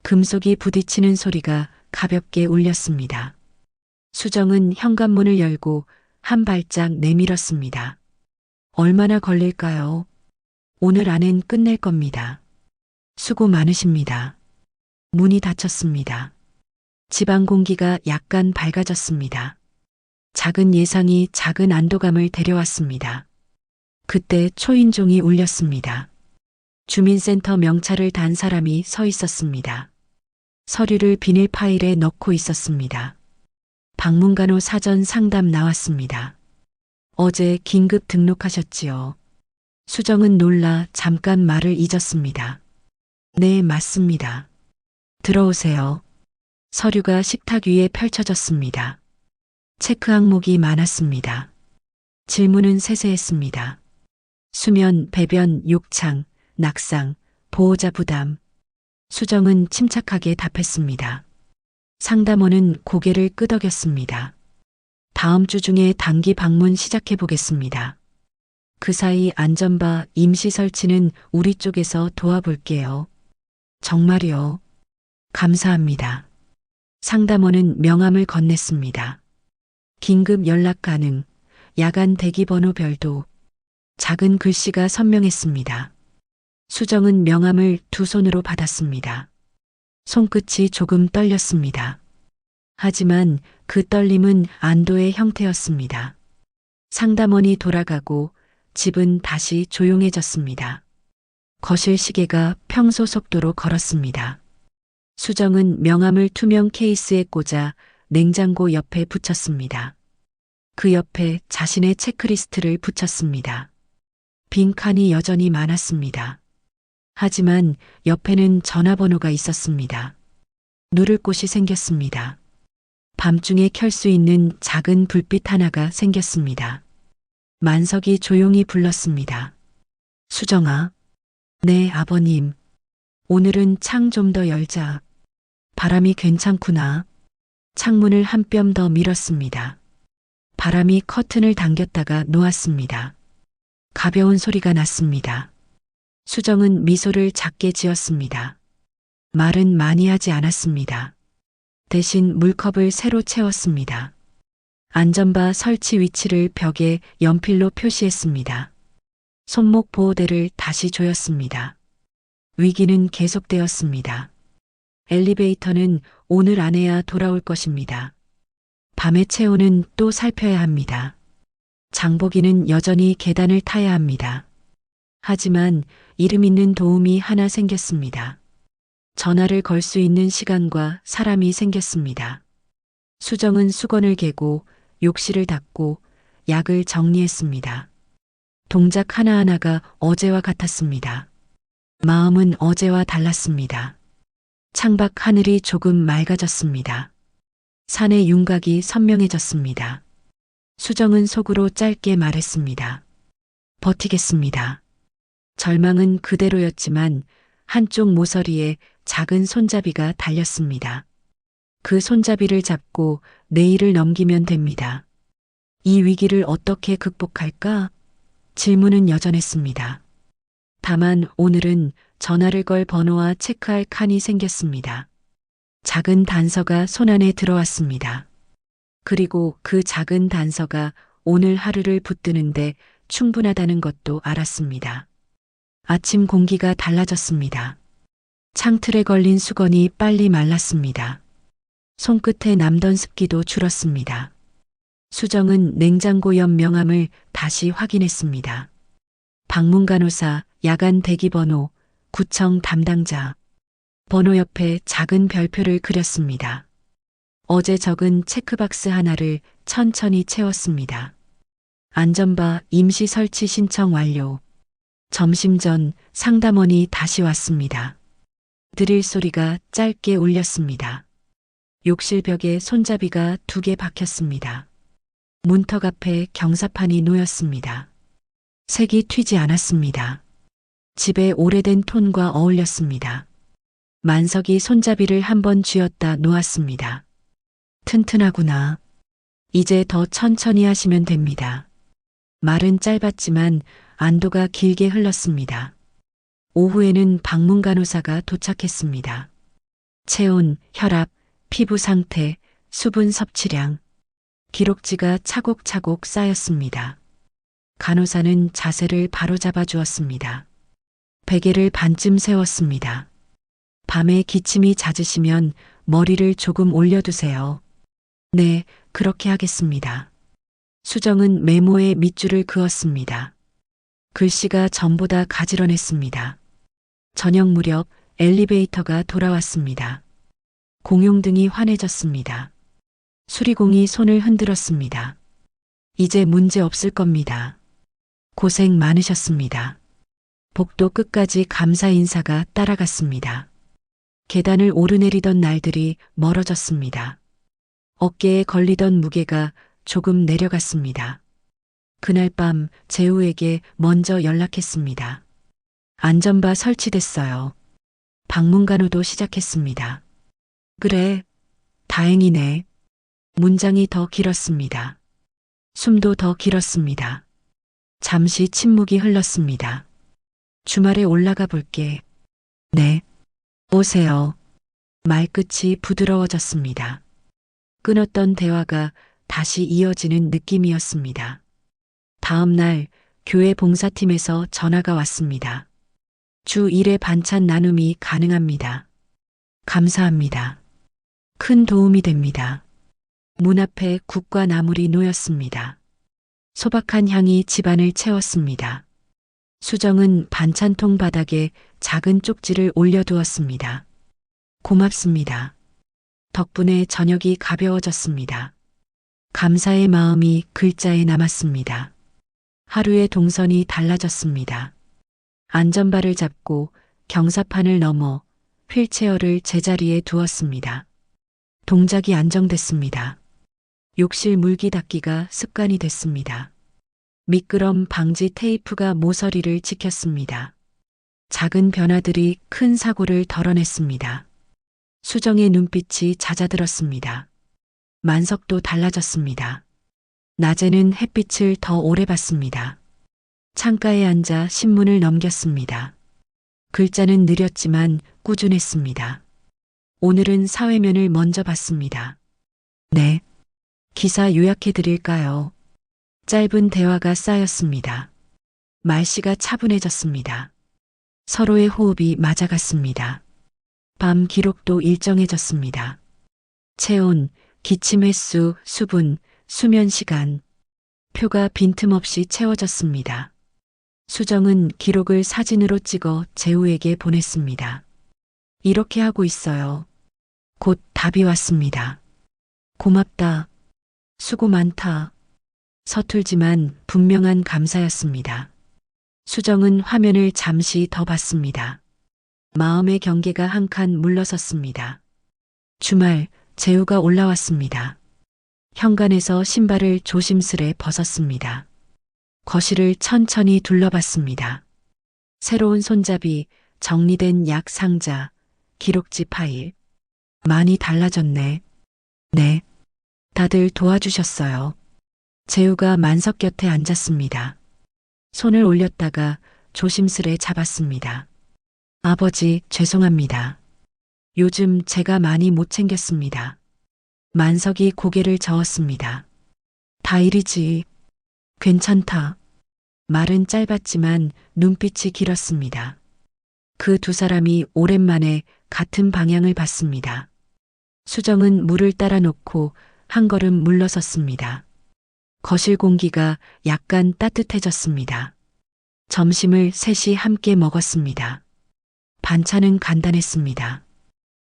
금속이 부딪히는 소리가 가볍게 울렸습니다. 수정은 현관문을 열고 한 발짝 내밀었습니다. 얼마나 걸릴까요? 오늘 안엔 끝낼 겁니다. 수고 많으십니다. 문이 닫혔습니다. 집안 공기가 약간 밝아졌습니다. 작은 예상이 작은 안도감을 데려왔습니다. 그때 초인종이 울렸습니다. 주민센터 명찰을 단 사람이 서 있었습니다. 서류를 비닐 파일에 넣고 있었습니다. 방문간호 사전 상담 나왔습니다. 어제 긴급 등록하셨지요. 수정은 놀라 잠깐 말을 잊었습니다. 네, 맞습니다. 들어오세요. 서류가 식탁 위에 펼쳐졌습니다. 체크 항목이 많았습니다. 질문은 세세했습니다. 수면, 배변, 욕창, 낙상, 보호자 부담. 수정은 침착하게 답했습니다. 상담원은 고개를 끄덕였습니다. 다음 주 중에 단기 방문 시작해 보겠습니다. 그 사이 안전바 임시 설치는 우리 쪽에서 도와볼게요. 정말요? 감사합니다. 상담원은 명함을 건넸습니다. 긴급 연락 가능, 야간 대기번호 별도. 작은 글씨가 선명했습니다. 수정은 명함을 두 손으로 받았습니다. 손끝이 조금 떨렸습니다. 하지만 그 떨림은 안도의 형태였습니다. 상담원이 돌아가고 집은 다시 조용해졌습니다. 거실 시계가 평소 속도로 걸었습니다. 수정은 명함을 투명 케이스에 꽂아 냉장고 옆에 붙였습니다. 그 옆에 자신의 체크리스트를 붙였습니다. 빈칸이 여전히 많았습니다. 하지만 옆에는 전화번호가 있었습니다. 누를 곳이 생겼습니다. 밤중에 켤 수 있는 작은 불빛 하나가 생겼습니다. 만석이 조용히 불렀습니다. 수정아. 네, 아버님. 오늘은 창 좀 더 열자. 바람이 괜찮구나. 창문을 한 뼘 더 밀었습니다. 바람이 커튼을 당겼다가 놓았습니다. 가벼운 소리가 났습니다. 수정은 미소를 작게 지었습니다. 말은 많이 하지 않았습니다. 대신 물컵을 새로 채웠습니다. 안전바 설치 위치를 벽에 연필로 표시했습니다. 손목 보호대를 다시 조였습니다. 위기는 계속되었습니다. 엘리베이터는 오늘 안에야 돌아올 것입니다. 밤의 체온은 또 살펴야 합니다. 장보기는 여전히 계단을 타야 합니다. 하지만 이름 있는 도움이 하나 생겼습니다. 전화를 걸 수 있는 시간과 사람이 생겼습니다. 수정은 수건을 개고 욕실을 닦고 약을 정리했습니다. 동작 하나하나가 어제와 같았습니다. 마음은 어제와 달랐습니다. 창밖 하늘이 조금 맑아졌습니다. 산의 윤곽이 선명해졌습니다. 수정은 속으로 짧게 말했습니다. 버티겠습니다. 절망은 그대로였지만 한쪽 모서리에 작은 손잡이가 달렸습니다. 그 손잡이를 잡고 내일을 넘기면 됩니다. 이 위기를 어떻게 극복할까? 질문은 여전했습니다. 다만 오늘은 전화를 걸 번호와 체크할 칸이 생겼습니다. 작은 단서가 손안에 들어왔습니다. 그리고 그 작은 단서가 오늘 하루를 붙드는데 충분하다는 것도 알았습니다. 아침 공기가 달라졌습니다. 창틀에 걸린 수건이 빨리 말랐습니다. 손끝에 남던 습기도 줄었습니다. 수정은 냉장고 옆 명함을 다시 확인했습니다. 방문 간호사, 야간 대기 번호, 구청 담당자. 번호 옆에 작은 별표를 그렸습니다. 어제 적은 체크박스 하나를 천천히 채웠습니다. 안전바 임시 설치 신청 완료. 점심 전 상담원이 다시 왔습니다. 드릴 소리가 짧게 울렸습니다. 욕실 벽에 손잡이가 2개 박혔습니다. 문턱 앞에 경사판이 놓였습니다. 색이 튀지 않았습니다. 집에 오래된 톤과 어울렸습니다. 만석이 손잡이를 한번 쥐었다 놓았습니다. 튼튼하구나. 이제 더 천천히 하시면 됩니다. 말은 짧았지만 안도가 길게 흘렀습니다. 오후에는 방문 간호사가 도착했습니다. 체온, 혈압, 피부 상태, 수분 섭취량, 기록지가 차곡차곡 쌓였습니다. 간호사는 자세를 바로잡아 주었습니다. 베개를 반쯤 세웠습니다. 밤에 기침이 잦으시면 머리를 조금 올려두세요. 네, 그렇게 하겠습니다. 수정은 메모에 밑줄을 그었습니다. 글씨가 전보다 가지런했습니다. 저녁 무렵 엘리베이터가 돌아왔습니다. 공용등이 환해졌습니다. 수리공이 손을 흔들었습니다. 이제 문제 없을 겁니다. 고생 많으셨습니다. 복도 끝까지 감사 인사가 따라갔습니다. 계단을 오르내리던 날들이 멀어졌습니다. 어깨에 걸리던 무게가 조금 내려갔습니다. 그날 밤 재우에게 먼저 연락했습니다. 안전바 설치됐어요. 방문간호도 시작했습니다. 그래, 다행이네. 문장이 더 길었습니다. 숨도 더 길었습니다. 잠시 침묵이 흘렀습니다. 주말에 올라가 볼게. 네. 오세요. 말끝이 부드러워졌습니다. 끊었던 대화가 다시 이어지는 느낌이었습니다. 다음 날 교회 봉사팀에서 전화가 왔습니다. 주 1회 반찬 나눔이 가능합니다. 감사합니다. 큰 도움이 됩니다. 문 앞에 국과 나물이 놓였습니다. 소박한 향이 집안을 채웠습니다. 수정은 반찬통 바닥에 작은 쪽지를 올려두었습니다. 고맙습니다. 덕분에 저녁이 가벼워졌습니다. 감사의 마음이 글자에 남았습니다. 하루의 동선이 달라졌습니다. 안전바를 잡고 경사판을 넘어 휠체어를 제자리에 두었습니다. 동작이 안정됐습니다. 욕실 물기 닦기가 습관이 됐습니다. 미끄럼 방지 테이프가 모서리를 지켰습니다. 작은 변화들이 큰 사고를 덜어냈습니다. 수정의 눈빛이 잦아들었습니다. 만석도 달라졌습니다. 낮에는 햇빛을 더 오래 봤습니다. 창가에 앉아 신문을 넘겼습니다. 글자는 느렸지만 꾸준했습니다. 오늘은 사회면을 먼저 봤습니다. 네. 기사 요약해 드릴까요? 짧은 대화가 쌓였습니다. 말씨가 차분해졌습니다. 서로의 호흡이 맞아갔습니다. 밤 기록도 일정해졌습니다. 체온, 기침 횟수, 수분, 수면 시간. 표가 빈틈없이 채워졌습니다. 수정은 기록을 사진으로 찍어 재우에게 보냈습니다. 이렇게 하고 있어요. 곧 답이 왔습니다. 고맙다. 수고 많다. 서툴지만 분명한 감사였습니다. 수정은 화면을 잠시 더 봤습니다. 마음의 경계가 한 칸 물러섰습니다. 주말 재우가 올라왔습니다. 현관에서 신발을 조심스레 벗었습니다. 거실을 천천히 둘러봤습니다. 새로운 손잡이, 정리된 약 상자, 기록지 파일. 많이 달라졌네. 네. 다들 도와주셨어요. 재우가 만석 곁에 앉았습니다. 손을 올렸다가 조심스레 잡았습니다. 아버지, 죄송합니다. 요즘 제가 많이 못 챙겼습니다. 만석이 고개를 저었습니다. 다 일이지. 괜찮다. 말은 짧았지만 눈빛이 길었습니다. 그 두 사람이 오랜만에 같은 방향을 봤습니다. 수정은 물을 따라 놓고 한 걸음 물러섰습니다. 거실 공기가 약간 따뜻해졌습니다. 점심을 셋이 함께 먹었습니다. 반찬은 간단했습니다.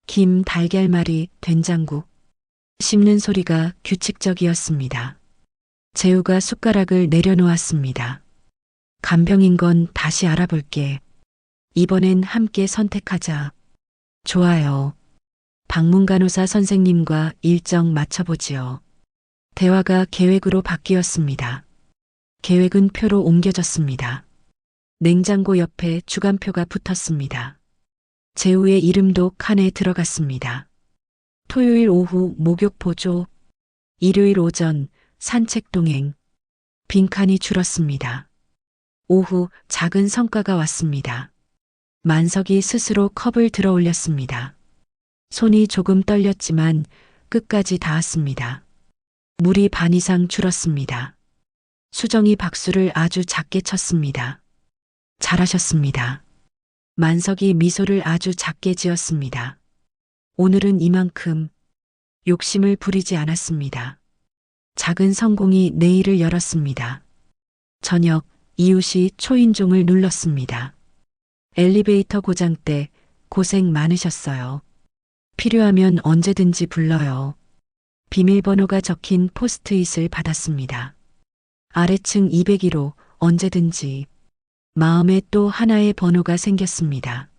김, 달걀말이, 된장국. 씹는 소리가 규칙적이었습니다. 재우가 숟가락을 내려놓았습니다. 간병인 건 다시 알아볼게. 이번엔 함께 선택하자. 좋아요. 방문간호사 선생님과 일정 맞춰보지요. 대화가 계획으로 바뀌었습니다. 계획은 표로 옮겨졌습니다. 냉장고 옆에 주간표가 붙었습니다. 재우의 이름도 칸에 들어갔습니다. 토요일 오후 목욕 보조, 일요일 오전 산책 동행. 빈칸이 줄었습니다. 오후 작은 성과가 왔습니다. 만석이 스스로 컵을 들어 올렸습니다. 손이 조금 떨렸지만 끝까지 닿았습니다. 물이 반 이상 줄었습니다. 수정이 박수를 아주 작게 쳤습니다. 잘하셨습니다. 만석이 미소를 아주 작게 지었습니다. 오늘은 이만큼. 욕심을 부리지 않았습니다. 작은 성공이 내일을 열었습니다. 저녁 이웃이 초인종을 눌렀습니다. 엘리베이터 고장 때 고생 많으셨어요. 필요하면 언제든지 불러요. 비밀번호가 적힌 포스트잇을 받았습니다. 아래층 201호 언제든지. 마음에 또 하나의 번호가 생겼습니다.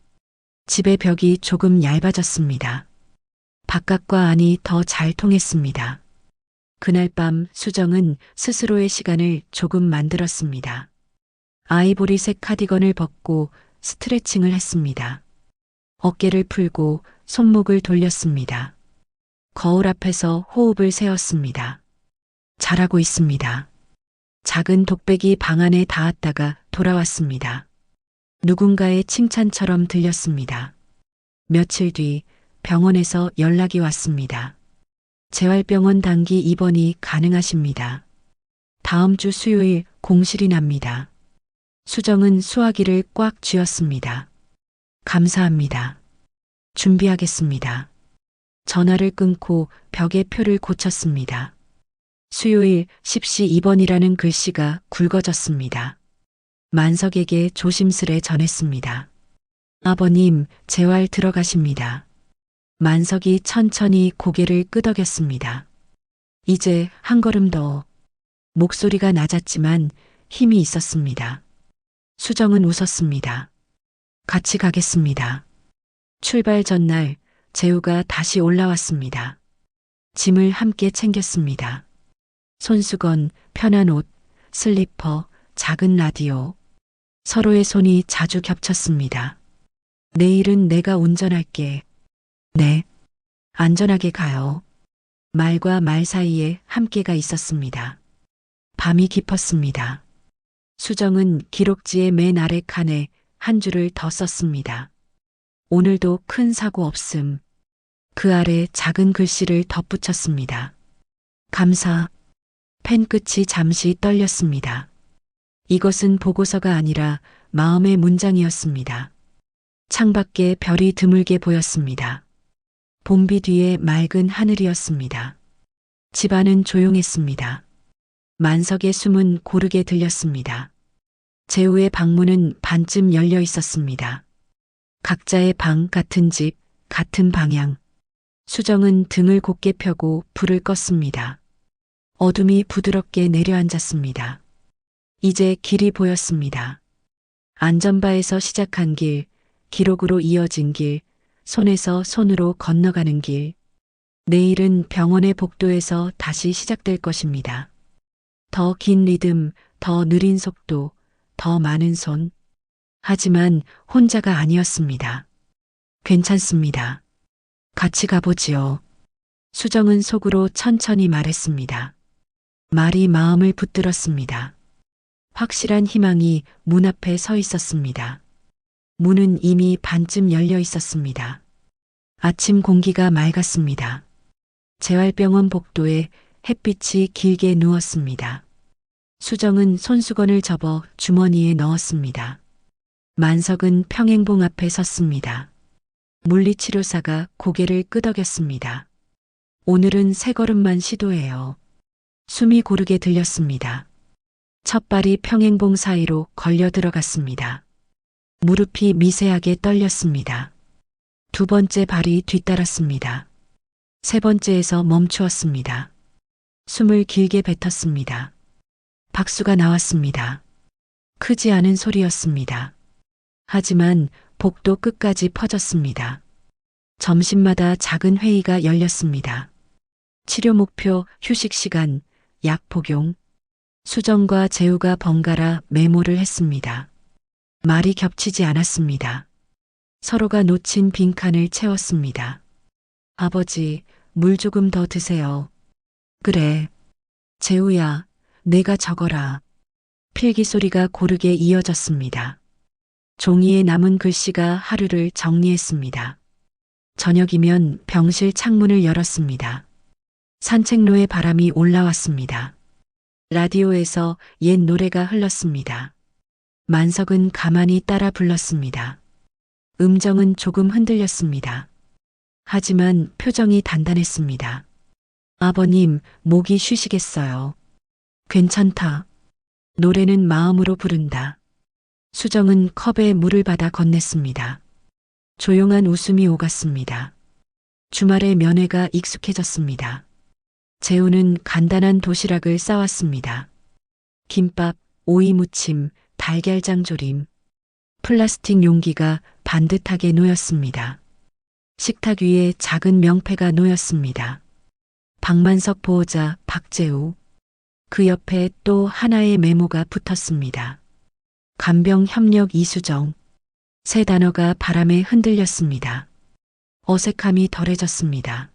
집의 벽이 조금 얇아졌습니다. 바깥과 안이 더 잘 통했습니다. 그날 밤 수정은 스스로의 시간을 조금 만들었습니다. 아이보리색 카디건을 벗고 스트레칭을 했습니다. 어깨를 풀고 손목을 돌렸습니다. 거울 앞에서 호흡을 세웠습니다. 잘하고 있습니다. 작은 독백이 방 안에 닿았다가 돌아왔습니다. 누군가의 칭찬처럼 들렸습니다. 며칠 뒤 병원에서 연락이 왔습니다. 재활병원 단기 입원이 가능하십니다. 다음 주 수요일 공실이 납니다. 수정은 수화기를 꽉 쥐었습니다. 감사합니다. 준비하겠습니다. 전화를 끊고 벽에 표를 고쳤습니다. 수요일 10시 입원이라는 글씨가 굵어졌습니다. 만석에게 조심스레 전했습니다. 아버님, 재활 들어가십니다. 만석이 천천히 고개를 끄덕였습니다. 이제 한 걸음 더. 목소리가 낮았지만 힘이 있었습니다. 수정은 웃었습니다. 같이 가겠습니다. 출발 전날 재우가 다시 올라왔습니다. 짐을 함께 챙겼습니다. 손수건, 편한 옷, 슬리퍼, 작은 라디오. 서로의 손이 자주 겹쳤습니다. 내일은 내가 운전할게. 네. 안전하게 가요. 말과 말 사이에 함께가 있었습니다. 밤이 깊었습니다. 수정은 기록지의 맨 아래 칸에 한 줄을 더 썼습니다. 오늘도 큰 사고 없음. 그 아래 작은 글씨를 덧붙였습니다. 감사. 펜 끝이 잠시 떨렸습니다. 이것은 보고서가 아니라 마음의 문장이었습니다. 창밖에 별이 드물게 보였습니다. 봄비 뒤에 맑은 하늘이었습니다. 집안은 조용했습니다. 만석의 숨은 고르게 들렸습니다. 재우의 방문은 반쯤 열려 있었습니다. 각자의 방, 같은 집, 같은 방향. 수정은 등을 곧게 펴고 불을 껐습니다. 어둠이 부드럽게 내려앉았습니다. 이제 길이 보였습니다. 안전바에서 시작한 길, 기록으로 이어진 길, 손에서 손으로 건너가는 길. 내일은 병원의 복도에서 다시 시작될 것입니다. 더 긴 리듬, 더 느린 속도, 더 많은 손. 하지만 혼자가 아니었습니다. 괜찮습니다. 같이 가보지요. 수정은 속으로 천천히 말했습니다. 말이 마음을 붙들었습니다. 확실한 희망이 문 앞에 서 있었습니다. 문은 이미 반쯤 열려 있었습니다. 아침 공기가 맑았습니다. 재활병원 복도에 햇빛이 길게 누웠습니다. 수정은 손수건을 접어 주머니에 넣었습니다. 만석은 평행봉 앞에 섰습니다. 물리치료사가 고개를 끄덕였습니다. 오늘은 세 걸음만 시도해요. 숨이 고르게 들렸습니다. 첫 발이 평행봉 사이로 걸려 들어갔습니다. 무릎이 미세하게 떨렸습니다. 두 번째 발이 뒤따랐습니다. 세 번째에서 멈추었습니다. 숨을 길게 뱉었습니다. 박수가 나왔습니다. 크지 않은 소리였습니다. 하지만 복도 끝까지 퍼졌습니다. 점심마다 작은 회의가 열렸습니다. 치료 목표, 휴식 시간, 약 복용. 수정과 재우가 번갈아 메모를 했습니다. 말이 겹치지 않았습니다. 서로가 놓친 빈칸을 채웠습니다. 아버지, 물 조금 더 드세요. 그래. 재우야, 내가 적어라. 필기 소리가 고르게 이어졌습니다. 종이에 남은 글씨가 하루를 정리했습니다. 저녁이면 병실 창문을 열었습니다. 산책로에 바람이 올라왔습니다. 라디오에서 옛 노래가 흘렀습니다. 만석은 가만히 따라 불렀습니다. 음정은 조금 흔들렸습니다. 하지만 표정이 단단했습니다. 아버님, 목이 쉬시겠어요. 괜찮다. 노래는 마음으로 부른다. 수정은 컵에 물을 받아 건넸습니다. 조용한 웃음이 오갔습니다. 주말의 면회가 익숙해졌습니다. 재우는 간단한 도시락을 싸왔습니다. 김밥, 오이 무침, 달걀장 조림. 플라스틱 용기가 반듯하게 놓였습니다. 식탁 위에 작은 명패가 놓였습니다. 박만석 보호자 박재우. 그 옆에 또 하나의 메모가 붙었습니다. 간병 협력 이수정. 세 단어가 바람에 흔들렸습니다. 어색함이 덜해졌습니다.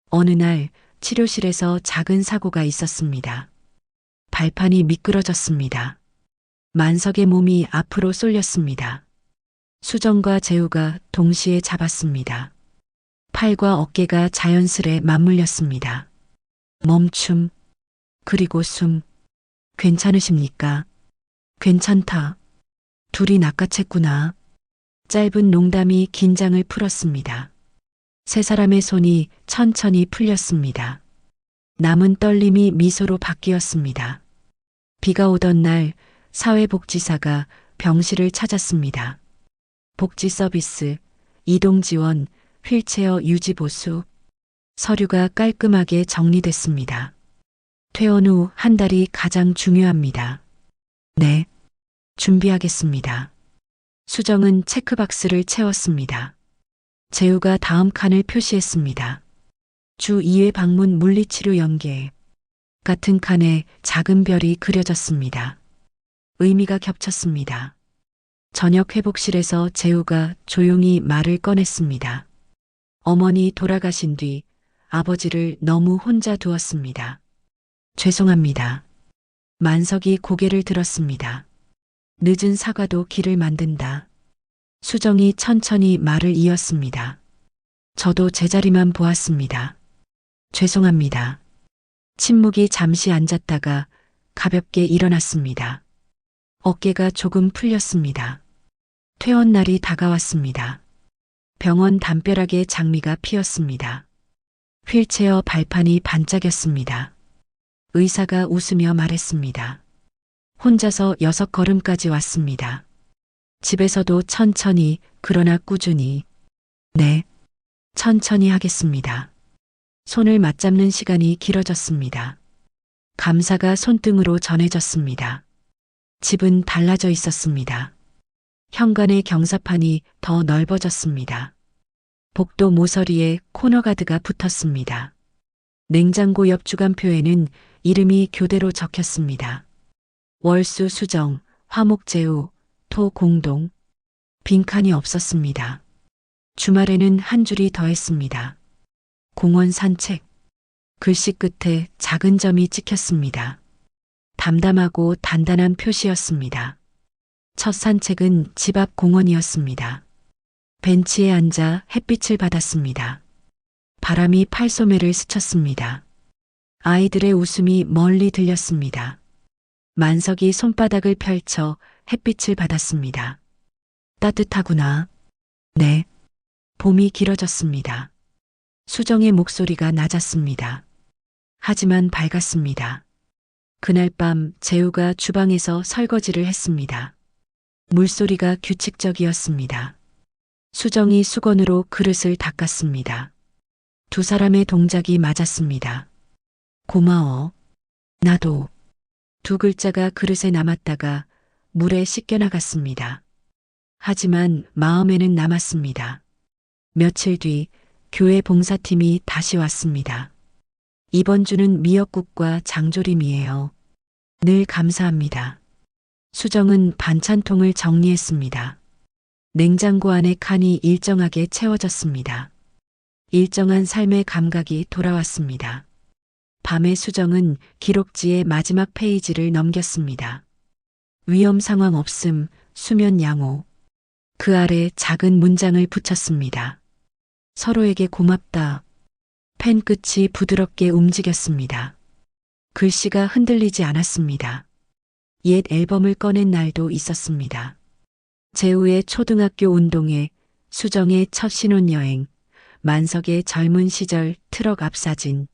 어느 날 치료실에서 작은 사고가 있었습니다. 발판이 미끄러졌습니다. 만석의 몸이 앞으로 쏠렸습니다. 수정과 재우가 동시에 잡았습니다. 팔과 어깨가 자연스레 맞물렸습니다. 멈춤, 그리고 숨. 괜찮으십니까? 괜찮다. 둘이 낚아챘구나. 짧은 농담이 긴장을 풀었습니다. 세 사람의 손이 천천히 풀렸습니다. 남은 떨림이 미소로 바뀌었습니다. 비가 오던 날 사회복지사가 병실을 찾았습니다. 복지 서비스, 이동 지원, 휠체어 유지 보수. 서류가 깔끔하게 정리됐습니다. 퇴원 후 한 달이 가장 중요합니다. 네, 준비하겠습니다. 수정은 체크박스를 채웠습니다. 재우가 다음 칸을 표시했습니다. 주 2회 방문 물리치료 연계. 같은 칸에 작은 별이 그려졌습니다. 의미가 겹쳤습니다. 저녁 회복실에서 재우가 조용히 말을 꺼냈습니다. 어머니 돌아가신 뒤 아버지를 너무 혼자 두었습니다. 죄송합니다. 만석이 고개를 들었습니다. 늦은 사과도 길을 만든다. 수정이 천천히 말을 이었습니다. 저도 제자리만 보았습니다. 죄송합니다. 침묵이 잠시 앉았다가 가볍게 일어났습니다. 어깨가 조금 풀렸습니다. 퇴원 날이 다가왔습니다. 병원 담벼락에 장미가 피었습니다. 휠체어 발판이 반짝였습니다. 의사가 웃으며 말했습니다. 혼자서 6걸음까지 왔습니다. 집에서도 천천히, 그러나 꾸준히. 네, 천천히 하겠습니다. 손을 맞잡는 시간이 길어졌습니다. 감사가 손등으로 전해졌습니다. 집은 달라져 있었습니다. 현관의 경사판이 더 넓어졌습니다. 복도 모서리에 코너가드가 붙었습니다. 냉장고 옆 주간표에는 이름이 교대로 적혔습니다. 월수 수정, 화목재우, 토 공동. 빈칸이 없었습니다. 주말에는 한 줄이 더했습니다. 공원 산책. 글씨 끝에 작은 점이 찍혔습니다. 담담하고 단단한 표시였습니다. 첫 산책은 집 앞 공원이었습니다. 벤치에 앉아 햇빛을 받았습니다. 바람이 팔소매를 스쳤습니다. 아이들의 웃음이 멀리 들렸습니다. 만석이 손바닥을 펼쳐 햇빛을 받았습니다. 따뜻하구나. 네. 봄이 길어졌습니다. 수정의 목소리가 낮았습니다. 하지만 밝았습니다. 그날 밤 재우가 주방에서 설거지를 했습니다. 물소리가 규칙적이었습니다. 수정이 수건으로 그릇을 닦았습니다. 두 사람의 동작이 맞았습니다. 고마워. 나도. 두 글자가 그릇에 남았다가 물에 씻겨나갔습니다. 하지만 마음에는 남았습니다. 며칠 뒤 교회 봉사팀이 다시 왔습니다. 이번 주는 미역국과 장조림이에요. 늘 감사합니다. 수정은 반찬통을 정리했습니다. 냉장고 안의 칸이 일정하게 채워졌습니다. 일정한 삶의 감각이 돌아왔습니다. 밤의 수정은 기록지의 마지막 페이지를 넘겼습니다. 위험 상황 없음, 수면 양호. 그 아래 작은 문장을 붙였습니다. 서로에게 고맙다. 펜 끝이 부드럽게 움직였습니다. 글씨가 흔들리지 않았습니다. 옛 앨범을 꺼낸 날도 있었습니다. 재우의 초등학교 운동회, 수정의 첫 신혼여행, 만석의 젊은 시절 트럭 앞 사진.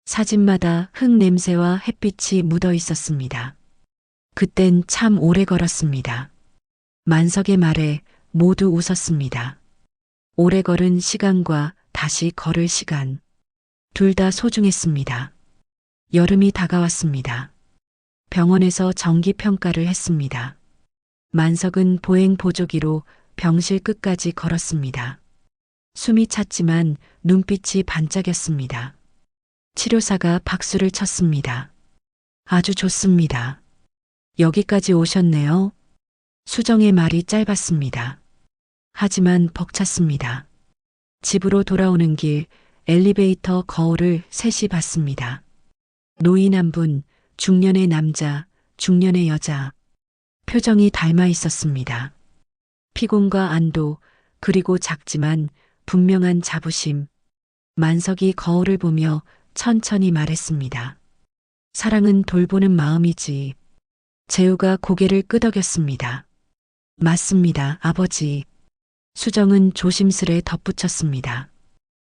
사진마다 흙 냄새와 햇빛이 묻어 있었습니다. 그땐 참 오래 걸었습니다. 만석의 말에 모두 웃었습니다. 오래 걸은 시간과 다시 걸을 시간. 둘 다 소중했습니다. 여름이 다가왔습니다. 병원에서 정기 평가를 했습니다. 만석은 보행 보조기로 병실 끝까지 걸었습니다. 숨이 찼지만 눈빛이 반짝였습니다. 치료사가 박수를 쳤습니다. 아주 좋습니다. 여기까지 오셨네요. 수정의 말이 짧았습니다. 하지만 벅찼습니다. 집으로 돌아오는 길 엘리베이터 거울을 셋이 봤습니다. 노인 한 분, 중년의 남자, 중년의 여자. 표정이 닮아 있었습니다. 피곤과 안도, 그리고 작지만 분명한 자부심. 만석이 거울을 보며 천천히 말했습니다. 사랑은 돌보는 마음이지. 재우가 고개를 끄덕였습니다. 맞습니다, 아버지. 수정은 조심스레 덧붙였습니다.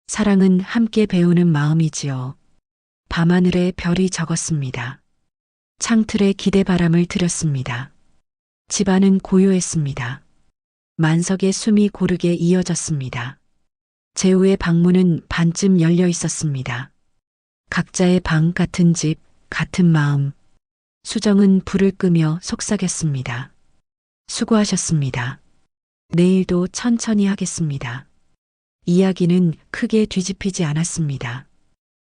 사랑은 함께 배우는 마음이지요. 밤하늘에 별이 적었습니다. 창틀에 기대바람을 들였습니다. 집안은 고요했습니다. 만석의 숨이 고르게 이어졌습니다. 재우의 방문은 반쯤 열려 있었습니다. 각자의 방 같은 집, 같은 마음. 수정은 불을 끄며 속삭였습니다. 수고하셨습니다. 내일도 천천히 하겠습니다. 이야기는 크게 뒤집히지 않았습니다.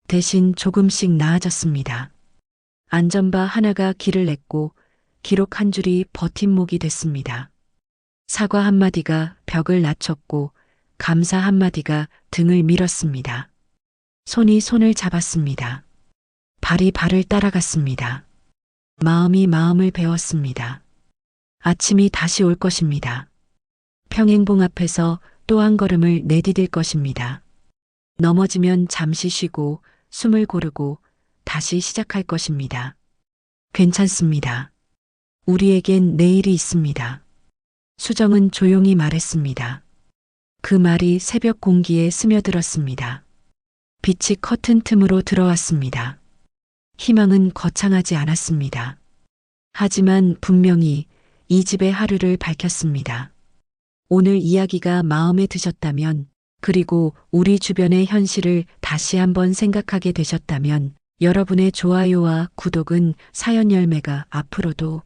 대신 조금씩 나아졌습니다. 안전바 하나가 길을 냈고 기록 한 줄이 버팀목이 됐습니다. 사과 한마디가 벽을 낮췄고 감사 한마디가 등을 밀었습니다. 손이 손을 잡았습니다. 발이 발을 따라갔습니다. 마음이 마음을 배웠습니다. 아침이 다시 올 것입니다. 평행봉 앞에서 또 한 걸음을 내디딜 것입니다. 넘어지면 잠시 쉬고 숨을 고르고 다시 시작할 것입니다. 괜찮습니다. 우리에겐 내일이 있습니다. 수정은 조용히 말했습니다. 그 말이 새벽 공기에 스며들었습니다. 빛이 커튼 틈으로 들어왔습니다. 희망은 거창하지 않았습니다. 하지만 분명히 이 집의 하루를 밝혔습니다. 오늘 이야기가 마음에 드셨다면, 그리고 우리 주변의 현실을 다시 한번 생각하게 되셨다면, 여러분의 좋아요와 구독은 사연 열매가 앞으로도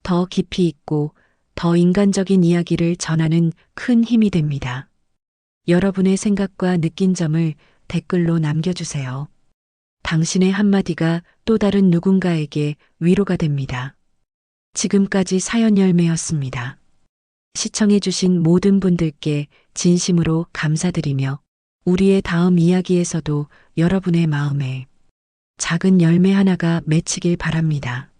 더 깊이 있고 더 인간적인 이야기를 전하는 큰 힘이 됩니다. 여러분의 생각과 느낀 점을 댓글로 남겨주세요. 당신의 한마디가 또 다른 누군가에게 위로가 됩니다. 지금까지 사연 열매였습니다. 시청해주신 모든 분들께 진심으로 감사드리며 우리의 다음 이야기에서도 여러분의 마음에 작은 열매 하나가 맺히길 바랍니다.